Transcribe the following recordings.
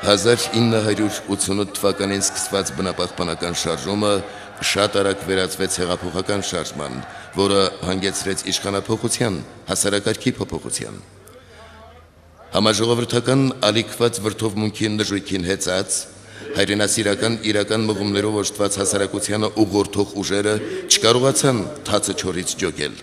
1988 թվականին սկսված բնապահպանական շարժումը շատ արագ վերածվեց հեղափոխական շարժման, որը հանգեցրեց իշխանափոխության, հասարակարգի փոփոխության։ Համաժողովրդական ալիքված վրդովմունքի նժույգին հեծած, հայրենասիրական իրական մղումներով օժտված հասարակությանը ուղղորդող ուժերը չկարողացան թացը չորից ջոգել։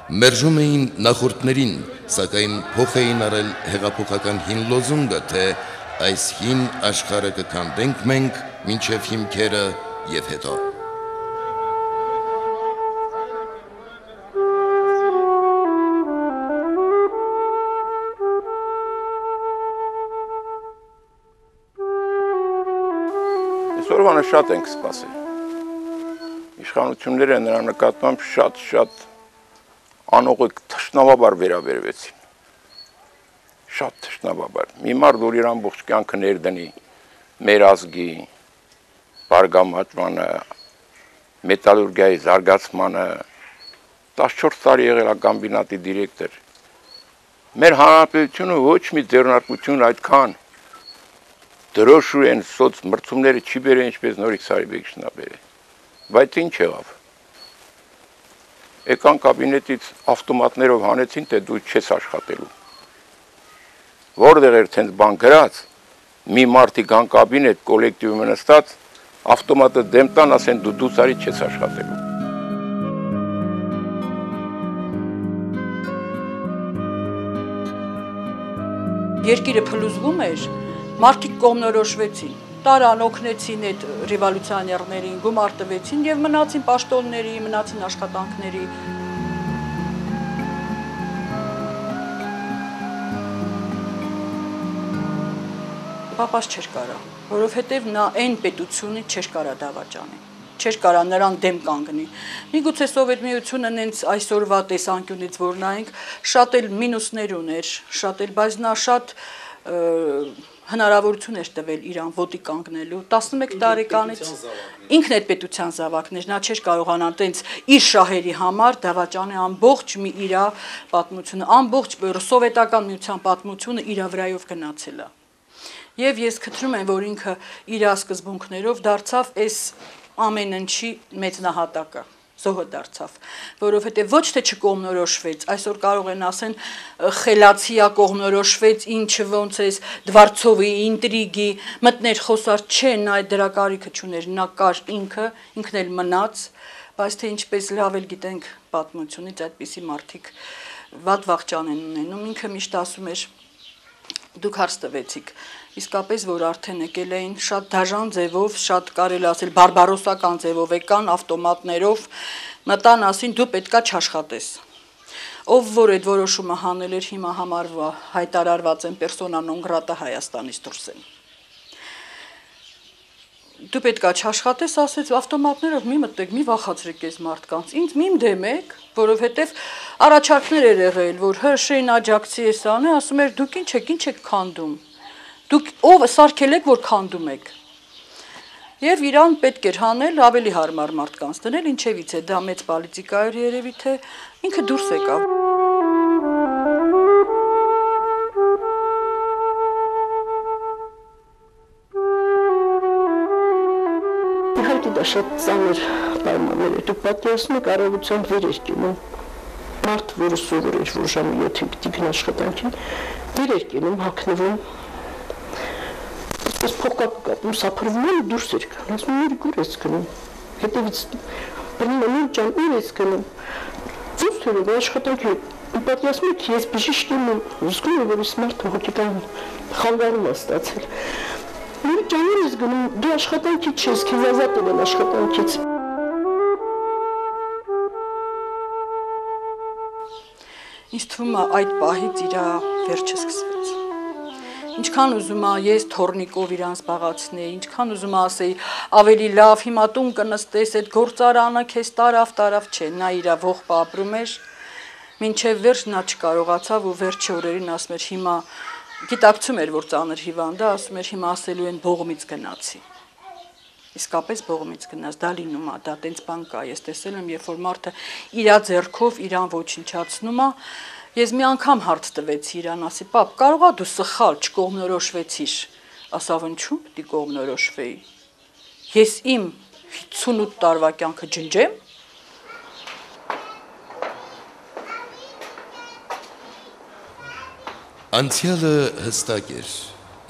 Մերժում էին նախորդներին, սակայն փոխ էին արել հեղափոխական հին լոզունգը, թե այս հին աշխարհը կքանդենք մենք մինչև հիմքերը եւ հետո։ Այսօրվանը շատ ենք սպասել։ Իշխանությունները նրա նկատմամբ շատ անողիկ թշնամաբար վերաբերվեցին, շատ թշնամաբար, մի մարդ, որ իր ամբողջ կյանքը ներդնի մեր ազգի բարգամաճմանը, մետալուրգիայի զարգացմանը, 14 տարի եղել է կոմբինատի դիրեկտոր, մեր հանրապետությունը ոչ մի ձեռնարկություն այդքան դրոշու են սոց մրցումները չի բերեն, ինչպես Նորիկ Սարիբեկչն է բերել, բայց ինչ եղավ, եկան կաբինետից ավտոմատներով հանեցին, թե դու չես աշխատելու։ Որտեղ էր տենց բան գրած, մի մարդի կան կաբինետ կոլեկտիվը նստած, ավտոմատը դեմ տան, ասեն դու ցարի չես աշխատելու։ Երկիրը փլուզվում էր, մարդիկ կողմնորոշվեցին, տարան օգնեցին այդ ռևոլյուցիոներներին, գումար տվեցին եւ մնացին պաշտոնների, մնացին աշխատանքների։ Պապաս չէր կարա, որովհետեւ նա այն պետությունից չէր կարա դավաճանի, չէր կարա նրան դեմ կանգնի։ Միգուցե Սովետ միությունը նենց այսօրվա տեսանկյունից որ նայենք, շատ էլ մինուսներ ուներ, շատ էլ, բայց նա շատ հնարավորություն էր տվել իրան ոտի կանգնելու 11 տարեկանից ինքն այդ պետության զավակն էր, նա չէր կարողանա տենց իր շահերի համար դավաճանի ամբողջ մի իրա պատմությունը, ամբողջ սովետական միության պատմությունը իրա վրայով գնացել է։ Եվ ես քթնում եմ, որ ինքը իր սկզբունքներով դարձավ այս ամեն ինչի մեծ նահատակը, զոհը դարձավ, որովհետև ոչ թե չկողմնորոշվեց, այսօր կարող են ասեն խելացիա կողմնորոշվեց, ինչը ոնց էս Դվարցովի ինտրիգի մտներ խոսար, չէ, նա այդ դրա կարիքը չուներ, նա կար ինքն էլ մնաց, բայց թե ինչպես լավ էլ գիտենք պատմությունից այդպիսի մարդիկ վատ վախճան են ունենում, ինքը միշտ ասում էր դուք հարց տվեցիք, իսկապես որ արդեն եկել էին շատ դաժան ձևով, շատ կարելի ասել բարբարոսական ձևով եկան ավտոմատներով, մտան ասին դու պետքա չաշխատես։ Ով որ այդ որոշումը հանել էր հիմա համարվա հայտարարված են պերսոնա նոն գրատա Հայաստանից դուրս են։ Դու պետքա չաշխատես, ասեց ավտոմատներով մի մտեք, մի վախացրեք այս մարդկանց, ինձ մի դեմեք, որովհետև առաջարկներ էր եղել, որ հրշեին աջակցի էս անը, ասում էր դուք ինչ եք քանդում, դուք ով սարքել եք, որ քանդում եք։ Եվ իրան պետք էր հանել ավելի հարմար մարդկանց դնել, ինչևից է դա մեծ պոլիտիկա էր երևի թե ինքը դուրս եկավ։ շատ ծանր պայմաններ էր։ Դուք պատկերացնում եք առավոտյան վեր էր կենում։ Մարդ, որը սովոր էր, որ ժամը 7-ին պիտի գնա աշխատանքի, վեր էր կենում, հագնվում։ Ես փոխկապում սափրվում եմ դուրս էր գալիս, ասում եմ ուր ես գնում։ Հետևից բռնում եմ ջան, ուր ես գնում։ Ո՞ւս թվում աշխատանքի պատկերացնում եք, ես բժիշկ եմ, զգում եմ, որ ես մարդը հոգեկան խանգարում է ստացել։ Ուր ջան, ուր ես գնում, դու աշխատանքի չես, քեզ ազատել են աշխատանքից։ Ինձ թվում է այդ պահից իր վերջը սկսվեց։ Ինչքան ուզում եմ ես թորնիկով իրան զբաղացնեի, ինչքան ուզում եմ ասեի ավելի լավ, հիմա տուն կնստես, այդ գործարանը քեզ տարավ, չէ, նա իր ողբը ապրում էր, մինչև վերջ նա չկարողացավ ու վերջի օրերին ասում էր հիմա գիտակցում էր, որ ծանր հիվանդ է, ասում էր հիմա ասելու են բողոմից գնացի։ Իսկապես բողոմից գնաց, դա լինում է, դա տենց բան կա, ես տեսել եմ, երբ որ մարդը իր ձեռքով իրան ոչնչացնում է, ես մի անգամ հարց տվեցի իրան, ասի, պապ, կարող է դու սխալ չկողմնորոշվեցիր, ասավ ինչու՞ պիտի կողմնորոշվեի, ես իմ 58 տարվա կյանքը ջնջեմ։ Անցյալը հստակ էր,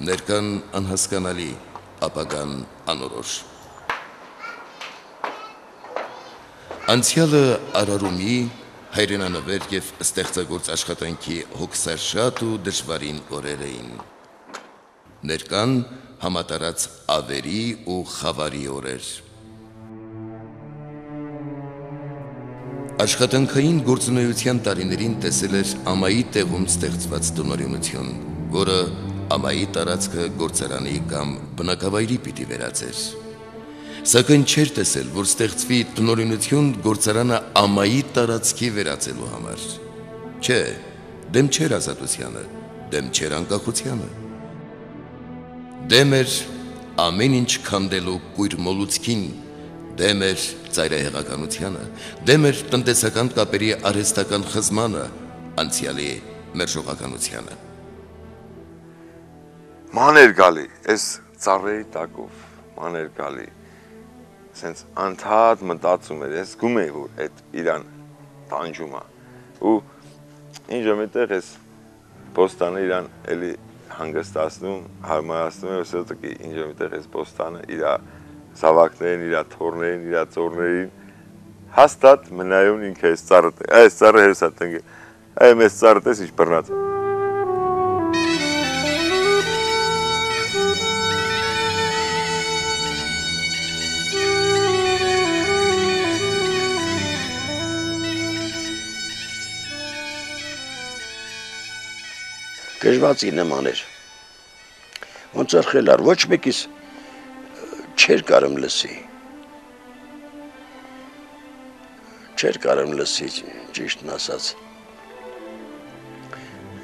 ներկան անհասկանալի, ապագան անորոշ։ Անցյալը արարումի, հայրենանվեր և ստեղծագործ աշխատանքի հոգսաշատ ու դժվարին օրեր էին։ Ներկան համատարած ավերի ու խավարի օրեր։ Աշխատանքային գործունեության տարիներին տեսել էր ամայի տեղում ստեղծված տնօրինություն, որը ամայի տարածքը գործարանի կամ բնակավայրի պիտի վերածեր։ Սակայն չէր տեսել, որ ստեղծվի տնօրինություն գործարանը ամայի տարածքի վերածելու համար։ Չէ, դեմ չէր ազատությանը, դեմ չէր անկախությանը։ Դեմ էր ամեն ինչ քանդելու կույր մոլուցքին, դեմ էր ծայրահեղականությանը, դեմ էր տնտեսական կապերի արհեստական խզմանը, անցյալի մերժողականությանը։ Ման էր գալի, այս ծառերի տակով, ման էր գալի, սենց անդհատ մտածում էր, ես գում էի, որ այդ իրան տանջում է, ու ինչ մետեղ ես բոստանը իրան էլի հանգստացնում, հարմարացնում է, սոտոքի ինչ մետեղ ես բոստանը իրա զավակներին, իրա թորներին, իրա ծորներին, հաստատ մնայուն ինքը ես ծառը, այս ծառը հերս է տնգել, այմ ես ծառը տես ինչ բռնած է։ Գժվացի նման էր, ոնց որ խելար, ոչ մեկիս չէր կարում լսի, ճիշտն ասած,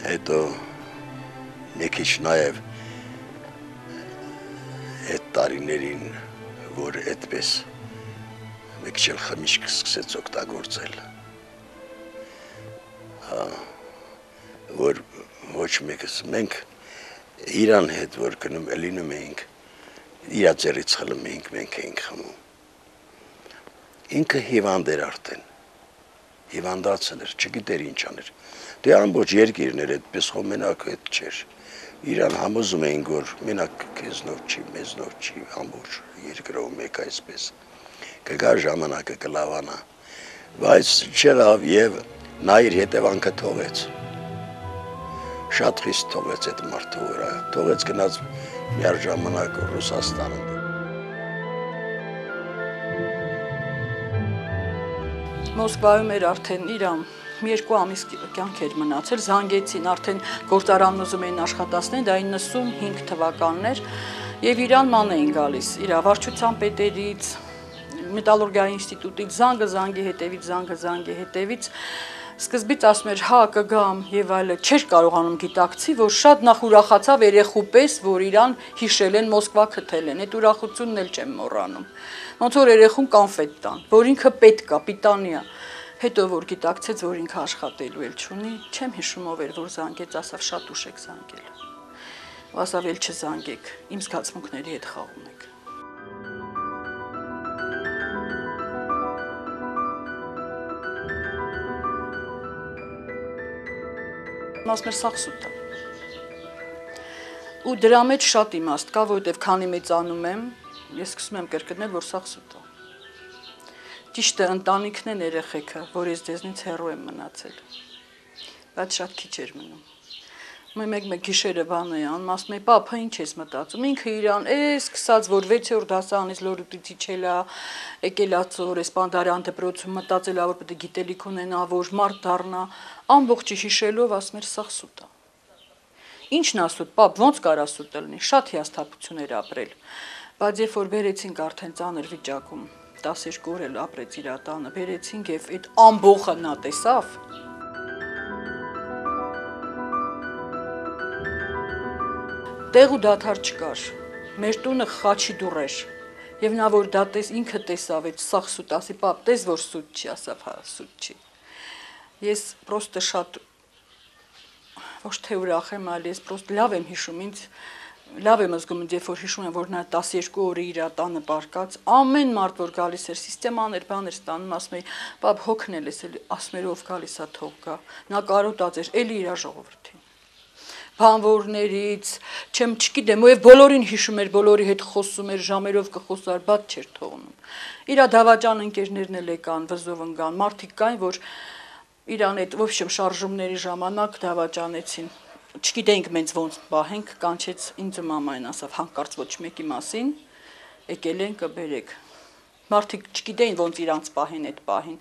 հետո մի քիչ նաև այդ տարիներին, որ այդպես մի քիչ էլ խմիչք սկսեց օգտագործել, որ ոչ մեկս, մենք իրան հետ, որ գնում լինում էինք, իրա ձեռից խլում էինք, մենք էինք խմում։ Ինքը հիվանդ էր արդեն, հիվանդացել էր, չգիտեր ինչ աներ։ Դե ամբողջ երկիրն էր այդպես խո մենակ այդ չէր։ Իրան համոզում էինք, որ մենակ քեզնով չի, մեզնով չի, ամբողջ երկրով մեկ այսպես։ Կգա ժամանակը կլավանա, բայց չեղավ և նա իր հետևանքը թողեց։ Շատ խիստ թողեց այդ մարդու վրա, թողեց գնաց միար ժամանակ Ռուսաստանը։ Մոսկվայում էր արդեն իրան, երկու ամիս կյանք էր մնացել, զանգեցին, արդեն գործարանն ուզում էին աշխատացնել, դա 95 թվականն էր, և իրան ման էին գալիս, իր վարչության պետերից, Մետալուրգիայի ինստիտուտից, զանգը հետևից, Սկզբից ասում էր, հա, կգամ և այլը, չէր կարողանում գիտակցի, որ շատ նախ ուրախացավ երեխու պես, որ իրան հիշել են, Մոսկվա քթել են, այդ ուրախությունն էլ չեմ մոռանում։ Ոնց որ երեխուն կանֆետ տան, որ ինքը պետք է, պիտանի է։ Հետո որ գիտակցեց, որ ինքը աշխատելու էլ չունի, չեմ հիշում ով էր, որ զանգեց, ասավ շատ ուշ եք զանգել։ Ասավ էլ չզանգեք, իմ զգացմունքների հետ խաղում եք։ Ասում էր սաղ սուտ է։ Ու դրա մեջ շատ իմաստ կա, որովհետև քանի մեծանում եմ, ես սկսում եմ կրկնել, որ սաղ սուտ է։ Ճիշտ է, ընտանիքն են երեխեքը, որ ես դեզնից հեռու եմ մնացել, բայց շատ քիչ էր մնում։ Մեկ գիշերը բան է անում, ասում է, պապա, ինչ ես մտածում, ինքը իրան, սկսած, որ 6-րդ դասարանից լորուտիցի չելա, եկել ածոր, Սպանդարյան դպրոցում մտածել ա, որ պետք է գիտելիք ունենա, որ մարդ դառնա, ամբողջը հիշելով ասում էր, սաղ սուտ է։ Ինչն ա սուտ, պապ, ոնց կարա սուտ լինի, շատ հիասթափություն էր ապրել, բայց երբ որ բերեցինք արդեն ծանր վիճակում, 12 օր էլ ապրեց իր տանը, բերեցինք եւ այդ ամբողջը նա տեսավ։ Տեղ ու դադար չկար։ Մեր տունը խաչի դուռ էր։ Եվ նա որ դա ինքը տեսավ, այդ սաղ սուտ, ասի, պապ, տես որ սուտ չի, ասավ, հա, սուտ չի։ Ես պրոստը շատ ոչ թե ուրախ եմ, այլ ես պրոստ լավ եմ հիշում ինձ, լավ եմ զգում, երբ որ հիշում եմ, որ նա 12 օրը իր տանը պարկած, ամեն մարդ որ գալիս էր, սիստեմաներ, բաներ ստանում, ասում էի, պապ, հոգնել ես, ասում էր, ով գալիս է, թող գա։ Նա կարոտած էր, էլի իր ժողովրդին։ Բանվորներից, չգիտեմ, ու բոլորին հիշում էր, բոլորի հետ խոսում էր, ժամերով կխոսար, բաց չէր թողնում։ Իր դավաճան ընկերներն էլ եկան, վզով ընկան, մարդիկ կային, որ իրան այդ ոբշեմ շարժումների ժամանակ դավաճանեցին։ Չգիտենք մենք ոնց պահենք, կանչեց ինձ մամային, ասավ, հանկարծ ոչ մեկի մասին, եկել են կբերեք։ Մարդիկ չգիտեին ոնց իրանց պահեն այդ պահին։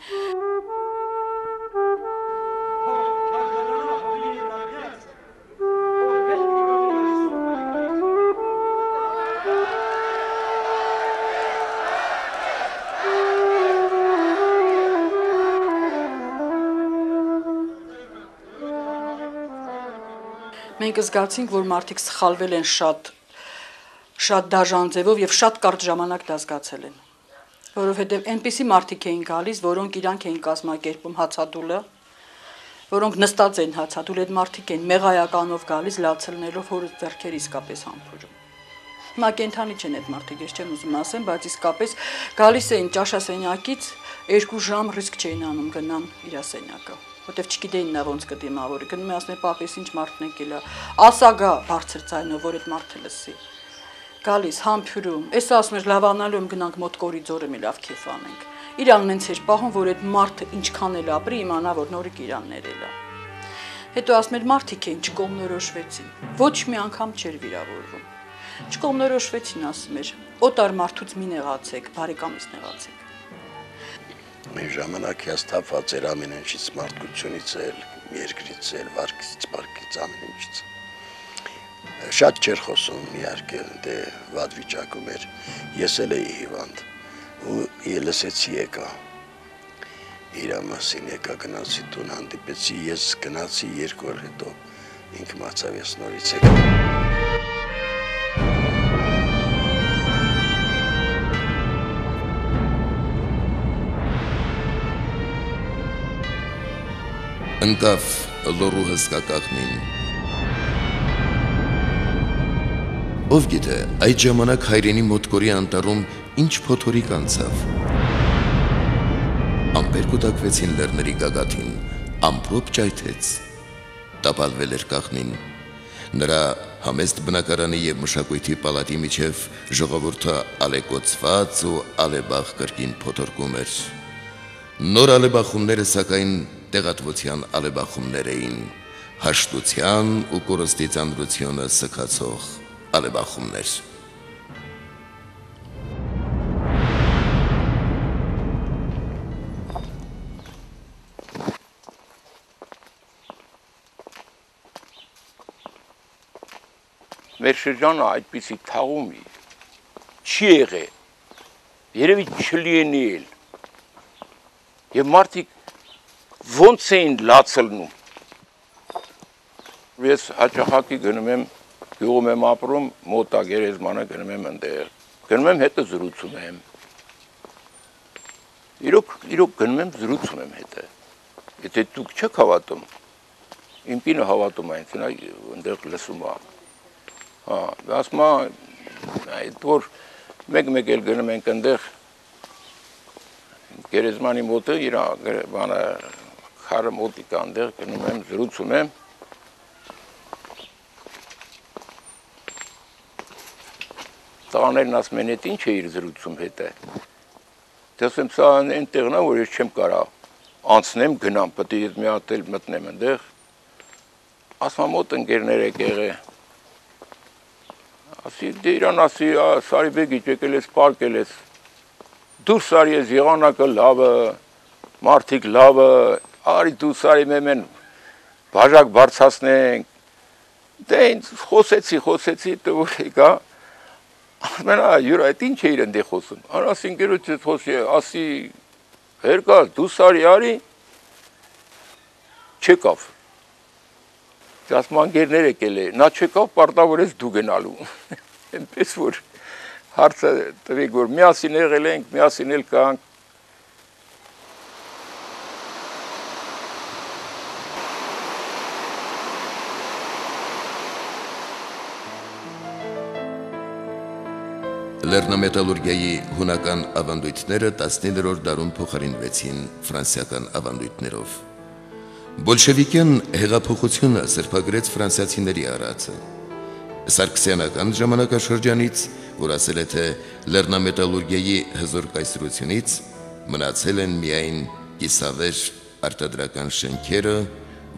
Մենք զգացինք, որ մարդիկ սխալվել են շատ դաժան ձևով եւ շատ կարճ ժամանակ դա զգացել են։ Որովհետեւ այնպիսի մարդիկ էին գալիս, որոնք իրանք էին կազմակերպում հացադուլը, որոնք նստած են հացադուլ, այդ մարդիկ են մեղայականով գալիս, լացելներով հորը ձեռքերը իսկապես համբուրում։ Հիմա կենթանի չեն այդ մարդիկ, ես չեմ ուզում ասեմ, բայց իսկապես գալիս էին ճաշասենյակից 2 ժամ ռիսկ չէին անում գնան իր սենյակը։ Որտեվ չգիտեին նա ոնց կդիմավորի, գնում է ասում է պապ, ինչ մարդն եկել է, ասա գա բարձր ձայնով, որ այդ մարդը լսի։ Գալիս համբուրում, էս ասում էր լավանալու եմ գնանք մոտ կորիդորը մի լավ քեֆ անենք։ Իրան նենց էր պահում, որ այդ մարդը ինչքան էլ ապրի, իմանա, որ նորիկ իրան ներել է։ Հետո ասում էր մարդիկ էին, չկողմնորոշվեցին, ոչ մի անգամ չէր վիրավորվում։ Չկողմնորոշվեցին, ասում էր, օտար մարդուց մի նեղացեք, բարեկամից նեղացեք։ Մեր ժամանակ հիասթափված էր ամեն ինչից, մարդկությունից էլ, երկրից էլ, վարկից, պարկից, ամեն ինչից։ Շատ չէր խոսում, իհարկե, դե վատ վիճակում էր, ես էլ էի հիվանդ, ու լսեցի եկա, իր մասին եկա գնացի տուն, հանդիպեցի, ես գնացի 2 օր հետո, ինքը մացավ, ես նորից եկա։ Ընկավ լոռու հսկակաղնին։ Ով գիտե, այդ ժամանակ հայրենի մոտկորի անտառում ինչ փոթորիկ անցավ։ Ամպեր կուտակվեցին լեռների գագաթին, ամպրոպ ճայթեց, տապալվել էր կաղնին։ Նրա համեստ բնակարանի և մշակույթի պալատի միջև ժողովուրդը ալեկոծված ու ալեբախ կրկին փոթորկում էր։ Նոր ալեբախումները սակայն տեղատվության ալեբախումներ էին, հաշտության ու կորստի ծանրությունը սքացող ալեբախումներ։ Մեր շրջանը այդպիսի թաղումի չի եղել, երևի չլինի էլ, և մարդիկ ոնց էին լացլնում։ Ես հաճախակի գնում եմ, գյուղում եմ ապրում, մոտա գերեզմանը գնում եմ ընդեղ, գնում եմ հետը զրուցում եմ։ Իրոք գնում եմ զրուցում եմ հետը։ Եթե դուք չեք հավատում, իմ կինը հավատում այն, ընդեղ լսում է։ Ասում է, այդ որ մեկ էլ գնում ենք ընդեղ, գերեզմանի մոտը իր բանը քարը մոտիկա ընդեղ գնում եմ, զրուցում եմ, տղաներն ասում են, այդ ինչ է իր զրուցում հետը։ Դասեմ սա այնտեղն է, որ ես չեմ կարող անցնեմ, գնամ, պետք է ես մի հատ էլ մտնեմ այնտեղ։ Ասում մոտ ընկերներ եք եղել։ Ասի դե իրան ասի Սարիբեգի եկել ես, պարկել ես։ Դու Սարի ես եղանակը լավը, մարդիկ լավը, արի դու Սարի մեմեն բաժակ բարձրացնենք։ Դե ինձ խոսեցի, դու որ եկա։ Ասմենա յուր այդ ինչ է իրեն դե խոսում։ Անաս ինգերոջից խոսի, ասի հերկա դու Սարի արի չեկավ։ Ասում անգերներ եկել է, նա չեկավ, պարտավոր ես դու գնալու։ Այնպես որ հարցը տվեք, որ միասին եղել ենք, միասին էլ կանք։ Լեռնամետալուրգիայի հունական ավանդույթները 19-րդ դարում փոխարինվեցին ֆրանսիական ավանդույթներով։ Բոլշևիկյան հեղափոխությունը սրբագրեց ֆրանսիացիների արածը։ Սարգսյանական ժամանակաշրջանից, որ ասել է թե լեռնամետալուրգիայի հզոր կայսրությունից մնացել են միայն կիսավեր արտադրական շենքերը,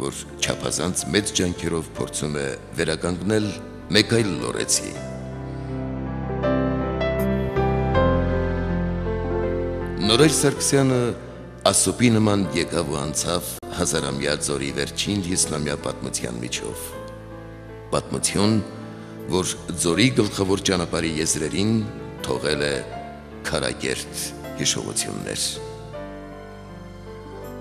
որ չափազանց մեծ ջանքերով փորձում է վերականգնել մեկ այլ լորեցի։ Նորայր Սարգսյանը ասոպի նման եկավ ու անցավ հազարամյա ձորի վերջին 50-ամյա պատմության միջով։ Պատմություն, որ ձորի գլխավոր ճանապարհի եզրերին թողել է քարակերտ հիշողություններ։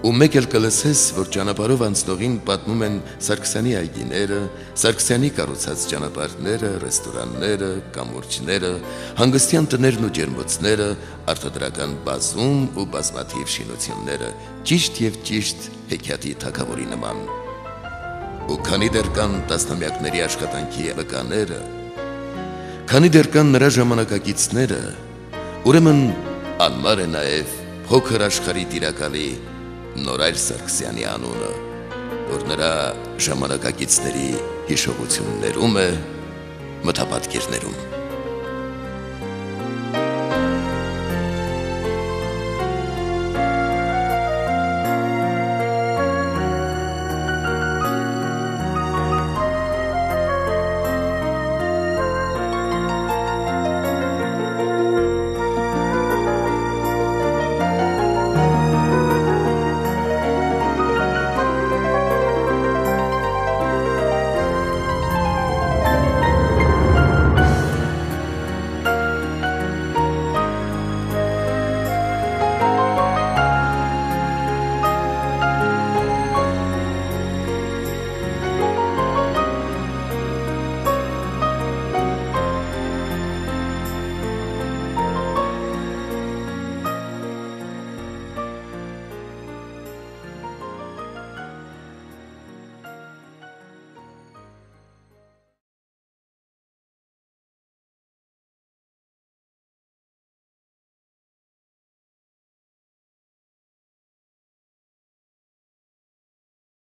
Ու մեկ էլ կլսես, որ ճանապարհով անցնողին պատմում են Սարգսյանի այգիները, Սարգսյանի կառուցած ճանապարհները, ռեստորանները, կամուրջները, հանգստյան տներն ու ջերմոցները, արտադրական բազում ու բազմաթիվ շինությունները, ճիշտ եւ ճիշտ հեքիաթի թագավորի նման։ Ու քանի դեռ կան տասնամյակների աշխատանքի վկաները, քանի դեռ կան նրա ժամանակակիցները, ուրեմն անմար է նաեւ փոքր աշխարհի տիրակալի Նորայր Սարգսյանի անունը, որ նրա ժամանակակիցների հիշողություններում է, մթապատկերներում։